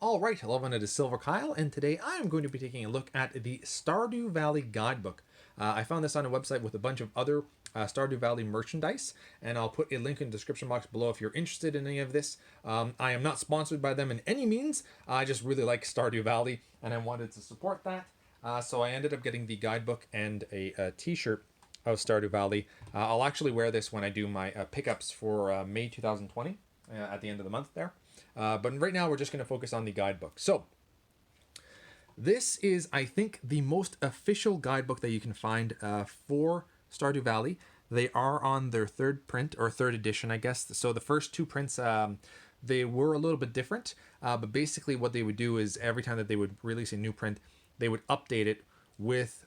Alright, hello everyone, it is silverkyle, and today I am going to be taking a look at the Stardew Valley Guidebook. I found this on a website with a bunch of other Stardew Valley merchandise, and I'll put a link in the description box below if you're interested in any of this. I am not sponsored by them in any means, I just really like Stardew Valley, and I wanted to support that. So I ended up getting the guidebook and a t-shirt of Stardew Valley. I'll actually wear this when I do my pickups for May 2020, at the end of the month there. But right now we're just going to focus on the guidebook. So this is, I think, the most official guidebook that you can find for Stardew Valley. They are on their third print, or third edition, I guess. So the first two prints, they were a little bit different. But basically what they would do is every time that they would release a new print, they would update it with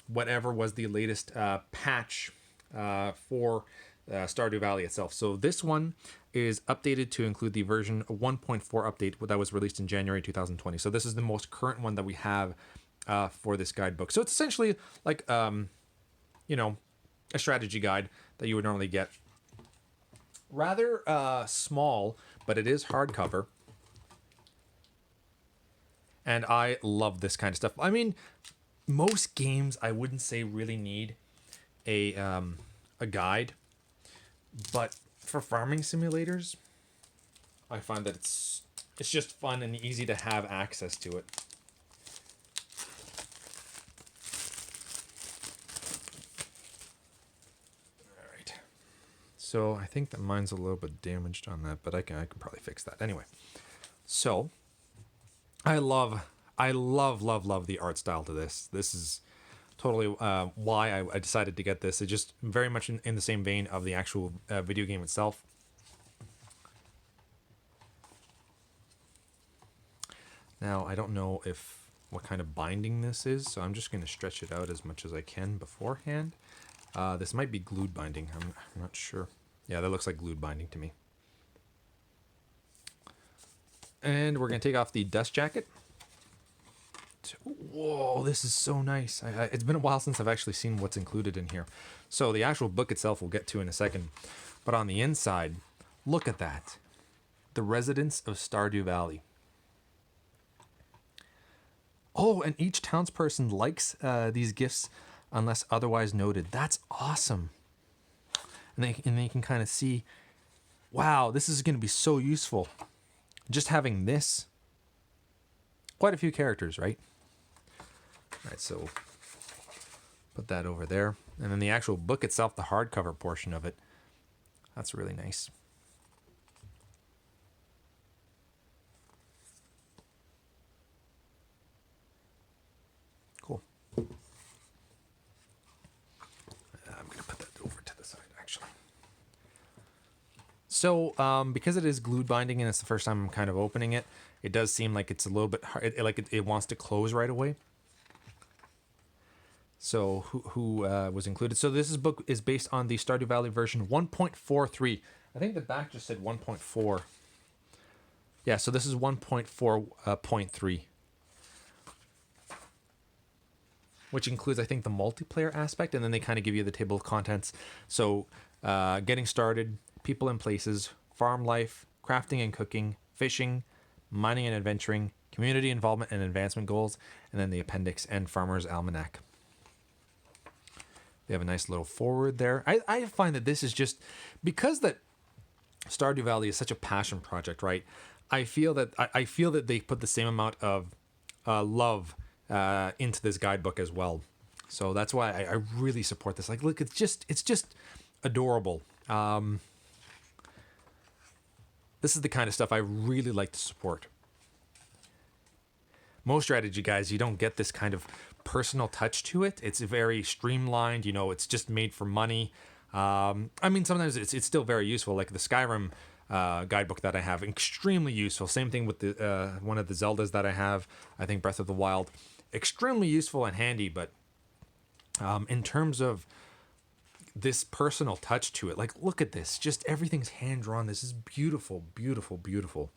whatever was the latest patch for Stardew Valley itself. So this one is updated to include the version 1.4 update that was released in January 2020. So this is the most current one that we have for this guidebook. So it's essentially like, you know, a strategy guide that you would normally get. Rather small, but it is hardcover. And I love this kind of stuff. I mean, most games I wouldn't say really need a guide, but for farming simulators, I find that it's just fun and easy to have access to it. All right. So I think that mine's a little bit damaged on that, but I can probably fix that anyway. So I love the art style to this. This is totally why I decided to get this. It's just very much in the same vein of the actual video game itself. Now, I don't know what kind of binding this is, so I'm just going to stretch it out as much as I can beforehand. This might be glued binding. I'm not sure. Yeah, that looks like glued binding to me. And we're going to take off the dust jacket. Whoa, this is so nice. It's been a while since I've actually seen what's included in here. So the actual book itself we'll get to in a second. But on the inside, look at that. The residents of Stardew Valley. Oh, and each townsperson likes these gifts unless otherwise noted. That's awesome. And then you can kind of see, wow, this is going to be so useful. Just having this. Quite a few characters, right? All right, so put that over there. And then the actual book itself, the hardcover portion of it, that's really nice. Cool. I'm going to put that over to the side, actually. So, because it is glued binding and it's the first time I'm kind of opening it, it does seem like it's a little bit hard, it wants to close right away. So who was included? So this book is based on the Stardew Valley version 1.43. I think the back just said 1.4. Yeah, so this is 1.4.3. Which includes, I think, the multiplayer aspect, and then they kind of give you the table of contents. So getting started, people and places, farm life, crafting and cooking, fishing, mining and adventuring, community involvement and advancement goals, and then the appendix and Farmer's Almanac. They have a nice little forward there. I find that this is just, because that Stardew Valley is such a passion project, right? I feel that they put the same amount of love into this guidebook as well. So that's why I really support this. Like, look, it's just adorable. This is the kind of stuff I really like to support. Most strategy guys, you don't get this kind of personal touch to it. It's very streamlined, it's just made for money. I mean, sometimes it's still very useful, like the Skyrim guidebook that I have, extremely useful. Same thing with the one of the Zeldas that I have, I think Breath of the Wild, extremely useful and handy. But in terms of this personal touch to it, like, look at this, just everything's hand drawn. This is beautiful, beautiful, beautiful.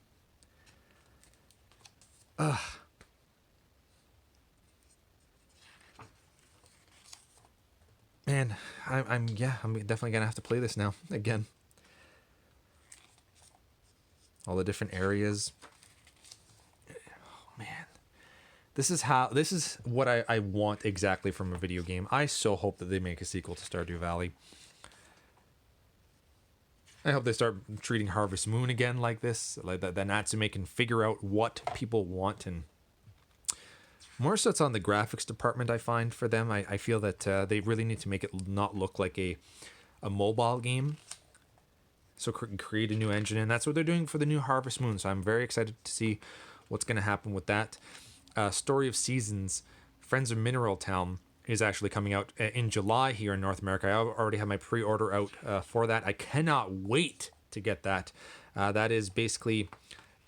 Man, I'm definitely gonna have to play this now again. All the different areas. This is what I want exactly from a video game. I so hope that they make a sequel to Stardew Valley. I hope they start treating Harvest Moon again like this, like that Natsume can figure out what people want, and more so it's on the graphics department. I find for them, I feel that they really need to make it not look like a mobile game. So create a new engine, and that's what they're doing for the new Harvest Moon. So I'm very excited to see what's going to happen with that. Story of Seasons, Friends of Mineral Town is actually coming out in July here in North America. I already have my pre-order out for that. I cannot wait to get that. That is basically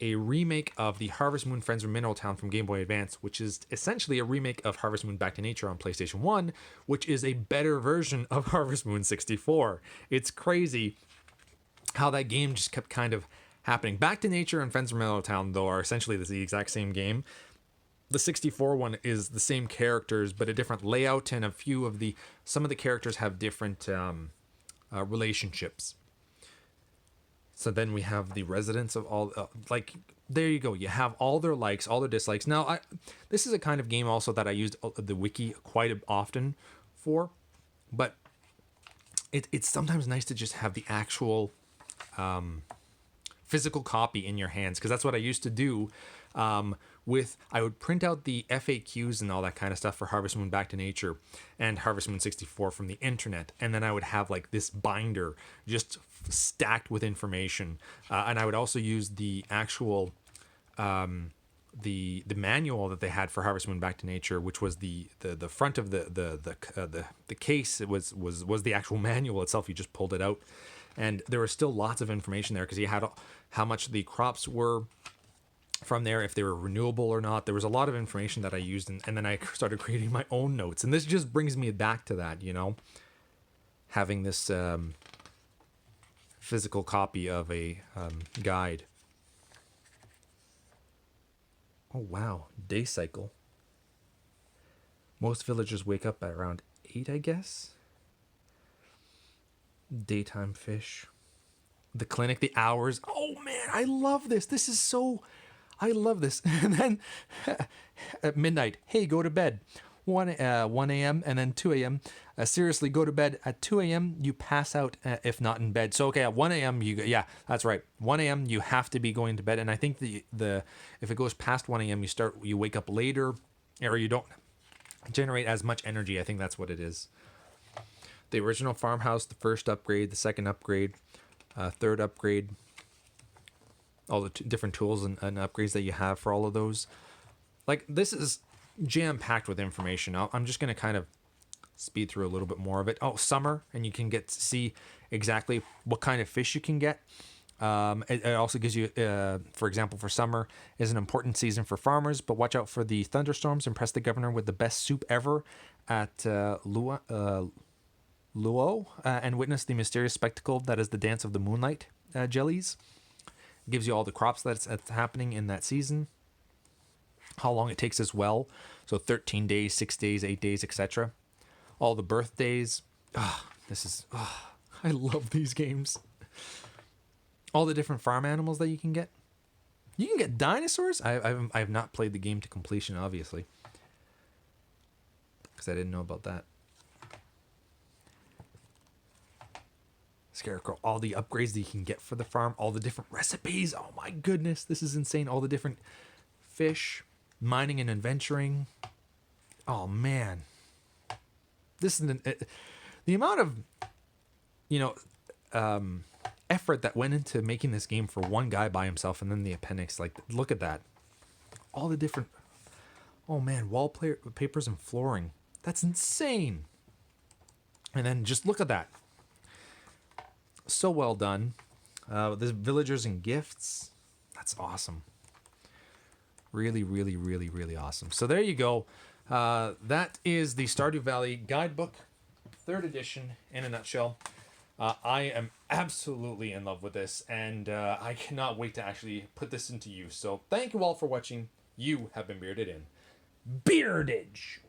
a remake of the Harvest Moon Friends of Mineral Town from Game Boy Advance, which is essentially a remake of Harvest Moon Back to Nature on PlayStation 1, which is a better version of Harvest Moon 64. It's crazy how that game just kept kind of happening. Back to Nature and Friends of Mineral Town, though, are essentially the exact same game. The 64 one is the same characters, but a different layout, and some of the characters have different relationships. So then we have the residents of all, there you go. You have all their likes, all their dislikes. Now, this is a kind of game also that I used the wiki quite often for, but it's sometimes nice to just have the actual physical copy in your hands, because that's what I used to do. I would print out the FAQs and all that kind of stuff for Harvest Moon Back to Nature and Harvest Moon 64 from the internet, and then I would have like this binder just stacked with information, and I would also use the actual the manual that they had for Harvest Moon Back to Nature, which was the front of the case. It was the actual manual itself. You just pulled it out, and there was still lots of information there because you had how much the crops were from there, if they were renewable or not. There was a lot of information that I used, and then I started creating my own notes. And this just brings me back to that, having this physical copy of a guide. Oh, wow. Day cycle. Most villagers wake up at around 8, I guess. Daytime fish. The clinic, the hours. Oh, man, I love this. I love this. And then at midnight, hey, go to bed. 1 a.m. and then 2 a.m. Seriously, go to bed at 2 a.m. You pass out if not in bed. So, okay, at 1 a.m. Yeah, that's right. 1 a.m. you have to be going to bed. And I think the if it goes past 1 a.m. you wake up later, or you don't generate as much energy. I think that's what it is. The original farmhouse, the first upgrade, the second upgrade, third upgrade. All the different tools and upgrades that you have for all of those. Like, this is jam-packed with information. I'm just going to kind of speed through a little bit more of it. Oh, summer, and you can get to see exactly what kind of fish you can get. It also gives you, for example, for summer is an important season for farmers, but watch out for the thunderstorms. Impress the governor with the best soup ever at Luo, and witness the mysterious spectacle that is the dance of the moonlight jellies. Gives you all the crops that's happening in that season, how long it takes as well. So 13 days, 6 days, 8 days, etc. All the birthdays. I love these games. All the different farm animals that you can get. You can get dinosaurs. I have not played the game to completion, obviously, because I didn't know about that. Scarecrow, all the upgrades that you can get for the farm, all the different recipes. Oh my goodness, this is insane. All the different fish, mining and adventuring. Oh man, this is the amount of effort that went into making this game for one guy by himself, and then the appendix. Like, look at that, all the different. Oh man, wallpapers and flooring. That's insane. And then just look at that. So well done. The villagers and gifts. That's awesome. Really, really, really, really awesome. So there you go. That is the Stardew Valley Guidebook, 3rd edition in a nutshell. I am absolutely in love with this, and I cannot wait to actually put this into use. So thank you all for watching. You have been bearded in Beardage.